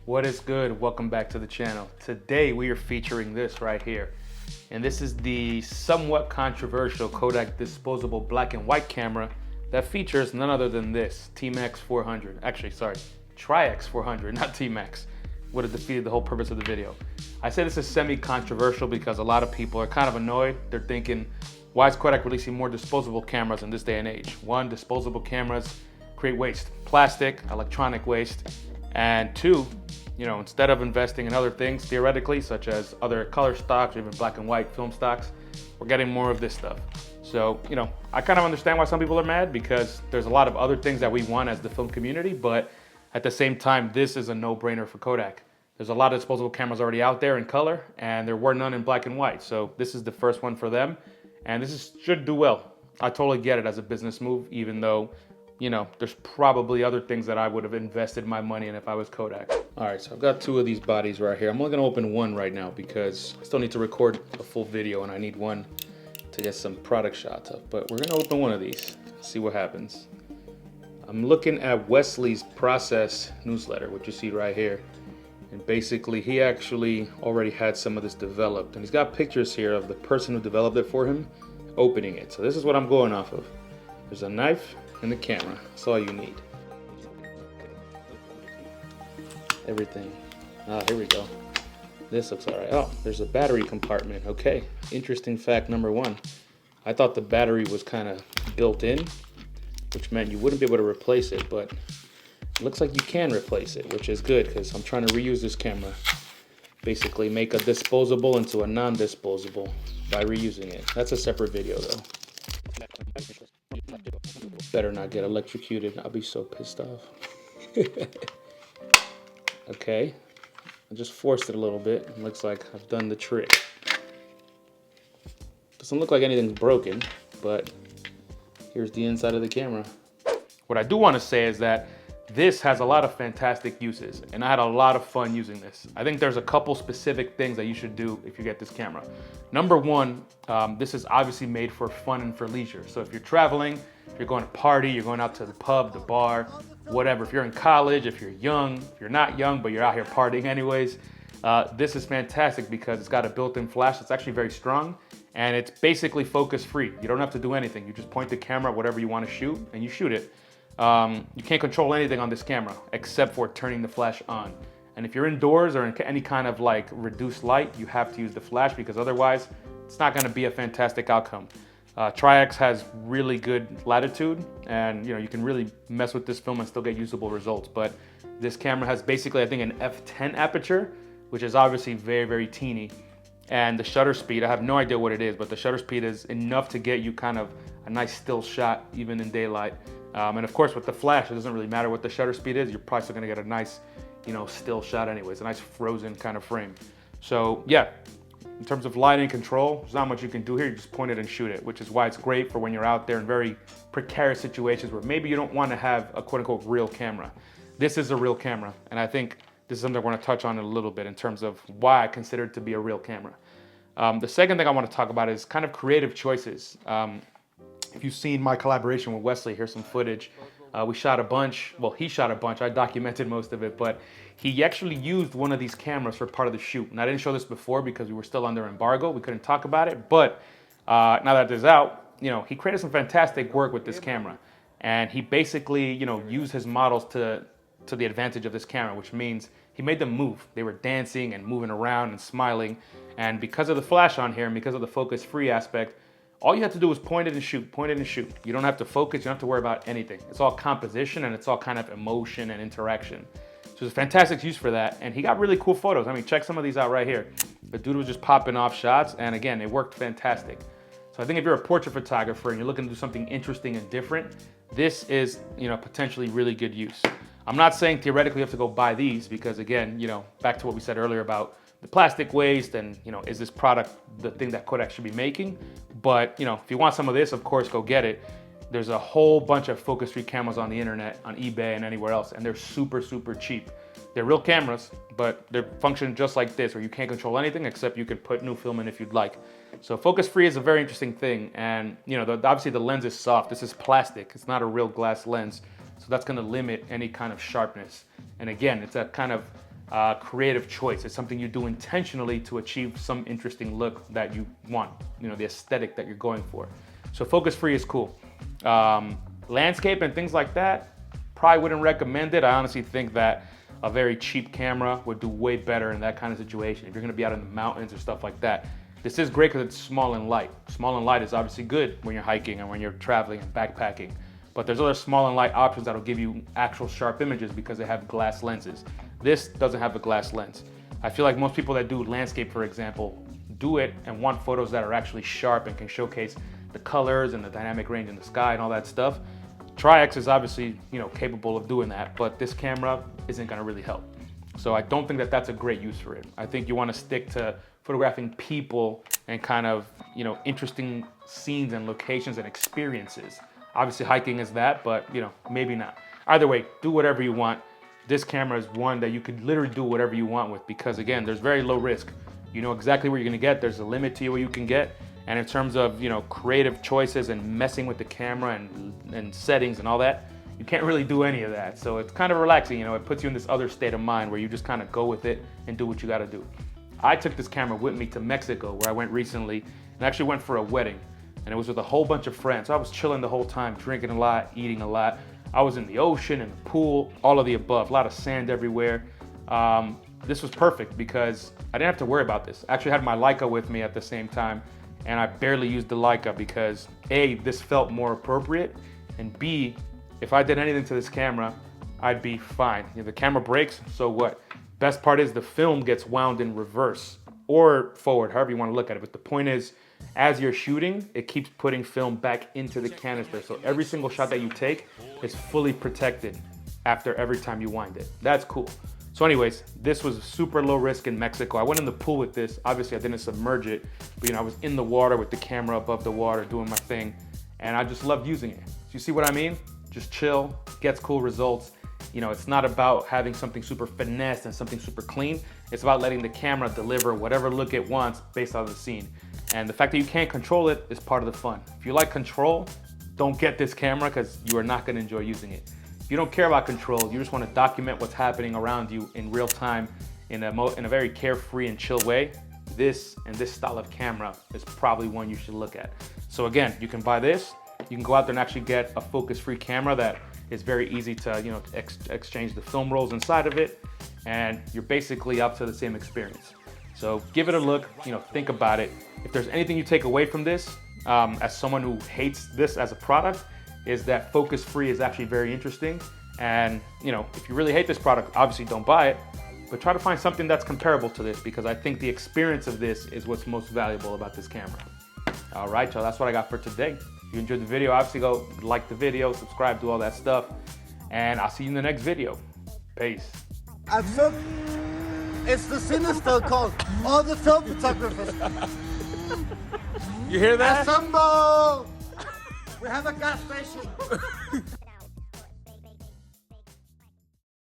What is good? Welcome back to the channel. Today we are featuring this right here. And this is the somewhat controversial Kodak disposable black and white camera that features none other than this, T-Max 400. Actually, sorry, Tri-X 400, not T-Max. Would have defeated the whole purpose of the video. I say this is semi-controversial because a lot of people are kind of annoyed. They're thinking, why is Kodak releasing more disposable cameras in this day and age? One, disposable cameras create waste, plastic, electronic waste. And two, instead of investing in other things theoretically, such as other color stocks or even black and white film stocks, we're getting more of this stuff. So, I kind of understand why some people are mad because there's a lot of other things that we want as the film community, but at the same time, this is a no-brainer for Kodak. There's a lot of disposable cameras already out there in color, and there were none in black and white. So this is the first one for them, and should do well. I totally get it as a business move, even though, there's probably other things that I would have invested my money in if I was Kodak. All right, so I've got two of these bodies right here. I'm only gonna open one right now because I still need to record a full video, and I need one to get some product shots of. But we're gonna open one of these, see what happens. I'm looking at Wesley's process newsletter, which you see right here. And basically, he actually already had some of this developed. And he's got pictures here of the person who developed it for him opening it. So this is what I'm going off of. There's a knife and the camera. That's all you need. Everything. Ah, here we go. This looks all right. Oh, there's a battery compartment. Okay, interesting fact number one. I thought the battery was kind of built in, which meant you wouldn't be able to replace it, but it looks like you can replace it, which is good because I'm trying to reuse this camera. Basically make a disposable into a non-disposable by reusing it. That's a separate video though. Better not get electrocuted. I'll be so pissed off. Okay, I just forced it a little bit. It looks like I've done the trick. Doesn't look like anything's broken, but here's the inside of the camera. What I do want to say is that this has a lot of fantastic uses, and I had a lot of fun using this. I think there's a couple specific things that you should do if you get this camera. Number one, this is obviously made for fun and for leisure. So if you're traveling, if you're going to party, you're going out to the pub, the bar, whatever. If you're in college, if you're young, if you're not young, but you're out here partying anyways, this is fantastic because it's got a built-in flash. It's actually very strong, and it's basically focus free. You don't have to do anything. You just point the camera at whatever you want to shoot, and you shoot it. You can't control anything on this camera except for turning the flash on. And if you're indoors or in any kind of like reduced light, you have to use the flash because otherwise it's not gonna be a fantastic outcome. Tri-X has really good latitude, and you can really mess with this film and still get usable results. But this camera has basically, I think, an f10 aperture, which is obviously very, very teeny. And the shutter speed, I have no idea what it is, but the shutter speed is enough to get you kind of a nice still shot even in daylight. And of course with the flash, it doesn't really matter what the shutter speed is. You're probably still gonna get a nice, still shot anyways, a nice frozen kind of frame. So yeah, in terms of lighting control, there's not much you can do here. You just point it and shoot it, which is why it's great for when you're out there in very precarious situations where maybe you don't wanna have a quote unquote real camera. This is a real camera. And I think this is something we're gonna touch on in a little bit in terms of why I consider it to be a real camera. The second thing I wanna talk about is kind of creative choices. If you've seen my collaboration with Wesley, here's some footage. We shot a bunch, well, he shot a bunch, I documented most of it, but he actually used one of these cameras for part of the shoot. And I didn't show this before because we were still under embargo, we couldn't talk about it, but now that it's out, he created some fantastic work with this camera. And he basically, used his models to the advantage of this camera, which means he made them move. They were dancing and moving around and smiling. And because of the flash on here and because of the focus-free aspect, all you have to do is point it and shoot, point it and shoot. You don't have to focus, you don't have to worry about anything. It's all composition and it's all kind of emotion and interaction. So it's a fantastic use for that. And he got really cool photos. I mean, check some of these out right here. The dude was just popping off shots, and again, it worked fantastic. So I think if you're a portrait photographer and you're looking to do something interesting and different, this is, potentially really good use. I'm not saying theoretically you have to go buy these because again, back to what we said earlier about the plastic waste and, is this product the thing that Kodak should be making? But, if you want some of this, of course, go get it. There's a whole bunch of focus-free cameras on the internet, on eBay and anywhere else, and they're super, super cheap. They're real cameras, but they function just like this, where you can't control anything except you can put new film in if you'd like. So focus-free is a very interesting thing, and obviously the lens is soft. This is plastic. It's not a real glass lens, so that's going to limit any kind of sharpness. And again, it's a kind of creative choice. It's something you do intentionally to achieve some interesting look that you want, you know, the aesthetic that you're going for. So focus free is cool. Landscape and things like that, probably wouldn't recommend it. I honestly think that a very cheap camera would do way better in that kind of situation. If you're gonna be out in the mountains or stuff like that, this is great because it's small and light. Small and light is obviously good when you're hiking and when you're traveling and backpacking. But there's other small and light options that'll give you actual sharp images because they have glass lenses. This doesn't have a glass lens. I feel like most people that do landscape, for example, do it and want photos that are actually sharp and can showcase the colors and the dynamic range in the sky and all that stuff. Tri-X is obviously, you know, capable of doing that, but this camera isn't gonna really help. So I don't think that that's a great use for it. I think you wanna stick to photographing people and kind of, you know, interesting scenes and locations and experiences. Obviously hiking is that, but you know, maybe not. Either way, do whatever you want. This camera is one that you could literally do whatever you want with because again, there's very low risk. You know exactly what you're gonna get. There's a limit to what you can get. And in terms of, you know, creative choices and messing with the camera and settings and all that, you can't really do any of that. So it's kind of relaxing, you know, it puts you in this other state of mind where you just kind of go with it and do what you gotta do. I took this camera with me to Mexico where I went recently and actually went for a wedding. And it was with a whole bunch of friends. So I was chilling the whole time, drinking a lot, eating a lot. I was in the ocean, in the pool, all of the above, a lot of sand everywhere. This was perfect because I didn't have to worry about this. I actually had my Leica with me at the same time and I barely used the Leica because A, this felt more appropriate, and B, if I did anything to this camera, I'd be fine. If the camera breaks, so what? Best part is the film gets wound in reverse or forward, however you want to look at it. But the point is, as you're shooting, it keeps putting film back into the canister. So every single shot that you take is fully protected after every time you wind it. That's cool. So anyways, this was super low risk in Mexico. I went in the pool with this. Obviously I didn't submerge it, but you know, I was in the water with the camera above the water doing my thing. And I just loved using it. So you see what I mean? Just chill, gets cool results. You know, it's not about having something super finessed and something super clean. It's about letting the camera deliver whatever look it wants based on the scene. And the fact that you can't control it is part of the fun. If you like control, don't get this camera because you are not gonna enjoy using it. If you don't care about control, you just wanna document what's happening around you in real time in a very carefree and chill way, this and this style of camera is probably one you should look at. So again, you can buy this, you can go out there and actually get a focus-free camera that is very easy to, you know, exchange the film rolls inside of it, and you're basically up to the same experience. So give it a look, you know, think about it. If there's anything you take away from this, as someone who hates this as a product, is that focus free is actually very interesting. And you know, if you really hate this product, obviously don't buy it, but try to find something that's comparable to this because I think the experience of this is what's most valuable about this camera. All right, y'all, that's what I got for today. If you enjoyed the video, obviously go like the video, subscribe, do all that stuff, and I'll see you in the next video. Peace. It's the sinister called all the film photographers. You hear that? Assemble! We have a gas station.